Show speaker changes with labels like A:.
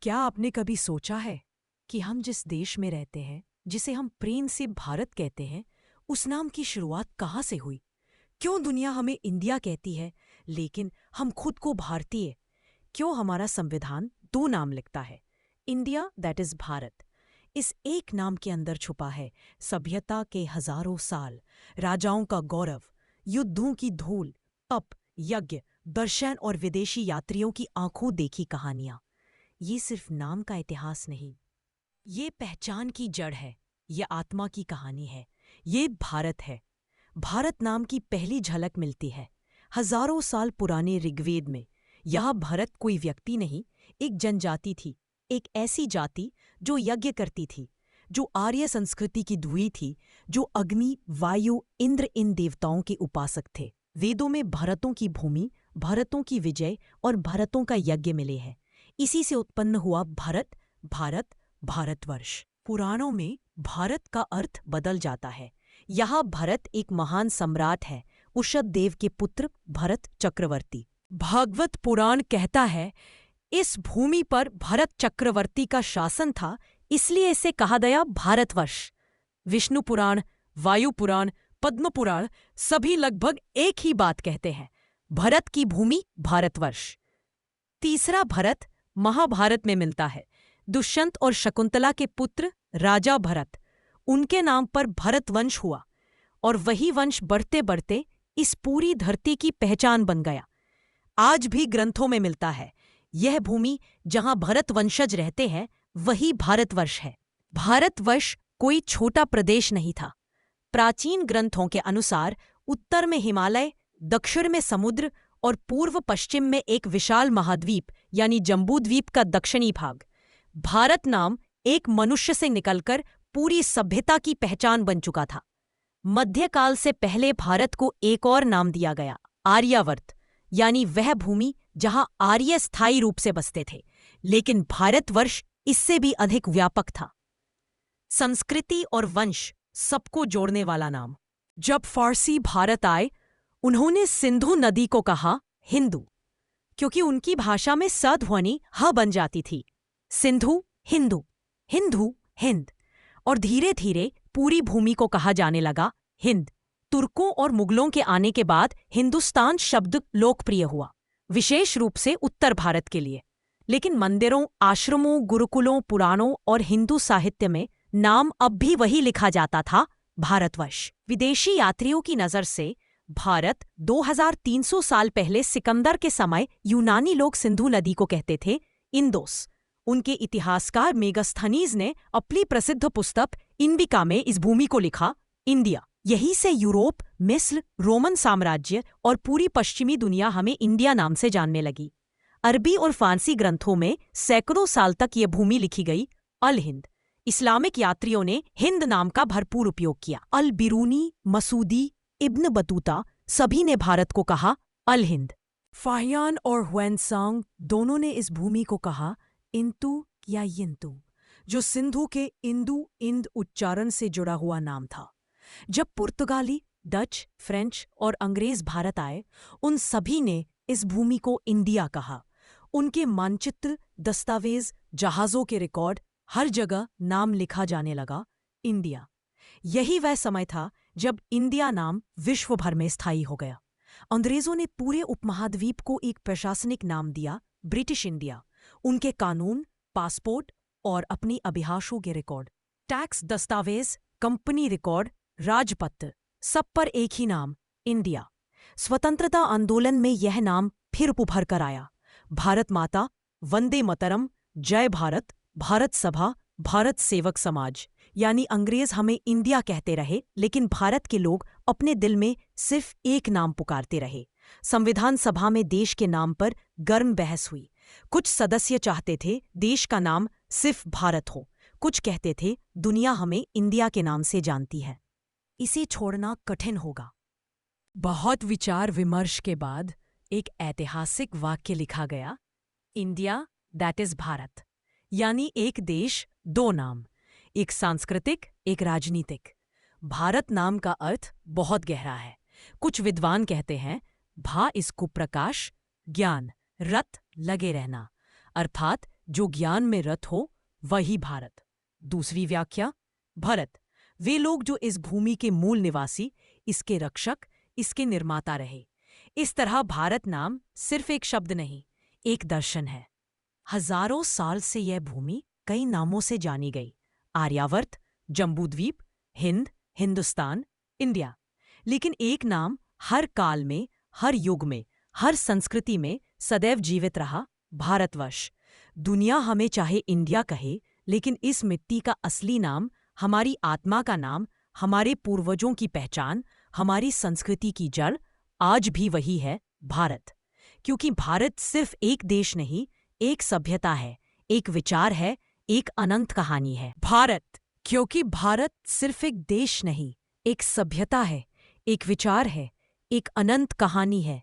A: क्या आपने कभी सोचा है कि हम जिस देश में रहते हैं, जिसे हम प्रेम से भारत कहते हैं, उस नाम की शुरुआत कहाँ से हुई? क्यों दुनिया हमें इंडिया कहती है, लेकिन हम खुद को भारतीय? क्यों हमारा संविधान दो नाम लिखता है, इंडिया दैट इज भारत? इस एक नाम के अंदर छुपा है सभ्यता के हजारों साल, राजाओं का गौरव, युद्धों की धूल, तप, यज्ञ, दर्शन और विदेशी यात्रियों की आंखों देखी कहानियां। ये सिर्फ नाम का इतिहास नहीं, ये पहचान की जड़ है, ये आत्मा की कहानी है, ये भारत है। भारत नाम की पहली झलक मिलती है हजारों साल पुराने ऋग्वेद में। यह भारत कोई व्यक्ति नहीं, एक जनजाति थी, एक ऐसी जाति जो यज्ञ करती थी, जो आर्य संस्कृति की धुई थी, जो अग्नि, वायु, इंद्र इन देवताओं के उपासक थे। वेदों में भारतों की भूमि, भारतों की विजय और भारतों का यज्ञ मिले हैं। इसी से उत्पन्न हुआ भारत, भारत, भारतवर्ष। पुराणों में भारत का अर्थ बदल जाता है। यहाँ भरत एक महान सम्राट है, उषद देव के पुत्र भरत चक्रवर्ती। भागवत पुराण कहता है इस भूमि पर भरत चक्रवर्ती का शासन था, इसलिए इसे कहा गया भारतवर्ष। विष्णु पुराण, वायु पुराण, पद्म पुराण सभी लगभग एक ही बात कहते हैं, भरत की भूमि भारतवर्ष। तीसरा भरत महाभारत में मिलता है। दुष्यंत और शकुंतला के पुत्र राजा भरत, उनके नाम पर भरत वंश हुआ और वही वंश बढ़ते बढ़ते इस पूरी धरती की पहचान बन गया। आज भी ग्रंथों में मिलता है यह भूमि जहां भरत वंशज रहते हैं वही भारतवर्ष है। भारतवर्ष कोई छोटा प्रदेश नहीं था। प्राचीन ग्रंथों के अनुसार उत्तर में हिमालय, दक्षिण में समुद्र और पूर्व पश्चिम में एक विशाल महाद्वीप यानी जम्बूद्वीप का दक्षिणी भाग। भारत नाम एक मनुष्य से निकलकर पूरी सभ्यता की पहचान बन चुका था। मध्यकाल से पहले भारत को एक और नाम दिया गया, आर्यावर्त, यानी वह भूमि जहां आर्य स्थायी रूप से बसते थे। लेकिन भारतवर्ष इससे भी अधिक व्यापक था। संस्कृति और वंश सबको जोड़ने वाला नाम। जब फारसी भारत आए, उन्होंने सिंधु नदी को कहा हिंदू, क्योंकि उनकी भाषा में स ध्वनि ह बन जाती थी। सिंधु हिंदू, हिंदू हिंद, और धीरे धीरे पूरी भूमि को कहा जाने लगा हिंद। तुर्कों और मुगलों के आने के बाद हिंदुस्तान शब्द लोकप्रिय हुआ, विशेष रूप से उत्तर भारत के लिए। लेकिन मंदिरों, आश्रमों, गुरुकुलों, पुराणों और हिंदू साहित्य में नाम अब भी वही लिखा जाता था, भारतवर्ष। विदेशी यात्रियों की नजर से भारत 2300 साल पहले सिकंदर के समय यूनानी लोग सिंधु नदी को कहते थे इंदोस। उनके इतिहासकार मेगास्थनीज ने अपनी प्रसिद्ध पुस्तक इनविका में इस भूमि को लिखा इंडिया। यहीं से यूरोप, मिस्र, रोमन साम्राज्य और पूरी पश्चिमी दुनिया हमें इंडिया नाम से जानने लगी। अरबी और फारसी ग्रंथों में सैकड़ों साल तक यह भूमि लिखी गई अल हिंद। इस्लामिक यात्रियों ने हिंद नाम का भरपूर उपयोग किया। अल बिरूनी, मसूदी, इब्न बतूता सभी ने भारत को कहा अल हिंद। फाहियान और हुएनसांग दोनों ने इस भूमि को कहा इंतु या यिंतु, जो सिंधु के इंदु इंद उच्चारण से जुड़ा हुआ नाम था। जब पुर्तगाली, डच, फ्रेंच और अंग्रेज भारत आए, उन सभी ने इस भूमि को इंडिया कहा। उनके मानचित्र, दस्तावेज, जहाजों के रिकॉर्ड, हर जगह नाम लिखा जाने लगा इंडिया। यही वह समय था जब इंडिया नाम विश्व भर में स्थायी हो गया। अंग्रेजों ने पूरे उपमहाद्वीप को एक प्रशासनिक नाम दिया, ब्रिटिश इंडिया। उनके कानून, पासपोर्ट और अपनी अभिलाषों के रिकॉर्ड, टैक्स दस्तावेज, कंपनी रिकॉर्ड, राजपत्र, सब पर एक ही नाम इंडिया। स्वतंत्रता आंदोलन में यह नाम फिर उभर कर आया। भारत माता, वंदे मातरम, जय भारत, भारत सभा, भारत सेवक समाज। यानी अंग्रेज हमें इंडिया कहते रहे, लेकिन भारत के लोग अपने दिल में सिर्फ एक नाम पुकारते रहे। संविधान सभा में देश के नाम पर गर्म बहस हुई। कुछ सदस्य चाहते थे देश का नाम सिर्फ भारत हो, कुछ कहते थे दुनिया हमें इंडिया के नाम से जानती है, इसे छोड़ना कठिन होगा। बहुत विचार विमर्श के बाद एक ऐतिहासिक वाक्य लिखा गया, इंडिया दैट इज भारत, यानी एक देश दो नाम, एक सांस्कृतिक, एक राजनीतिक। भारत नाम का अर्थ बहुत गहरा है। कुछ विद्वान कहते हैं भा इसको प्रकाश, ज्ञान, रत लगे रहना, अर्थात जो ज्ञान में रत हो वही भारत। दूसरी व्याख्या, भरत, वे लोग जो इस भूमि के मूल निवासी, इसके रक्षक, इसके निर्माता रहे। इस तरह भारत नाम सिर्फ एक शब्द नहीं, एक दर्शन है। हजारों साल से यह भूमि कई नामों से जानी गई, आर्यावर्त, जम्बूद्वीप, हिंद, हिंदुस्तान, इंडिया। लेकिन एक नाम हर काल में, हर युग में, हर संस्कृति में सदैव जीवित रहा, भारतवर्ष। दुनिया हमें चाहे इंडिया कहे, लेकिन इस मिट्टी का असली नाम, हमारी आत्मा का नाम, हमारे पूर्वजों की पहचान, हमारी संस्कृति की जड़ आज भी वही है, भारत। क्योंकि भारत सिर्फ एक देश नहीं, एक सभ्यता है, एक विचार है, एक अनंत कहानी है। भारत, क्योंकि भारत सिर्फ एक देश नहीं, एक सभ्यता है, एक विचार है, एक अनंत कहानी है।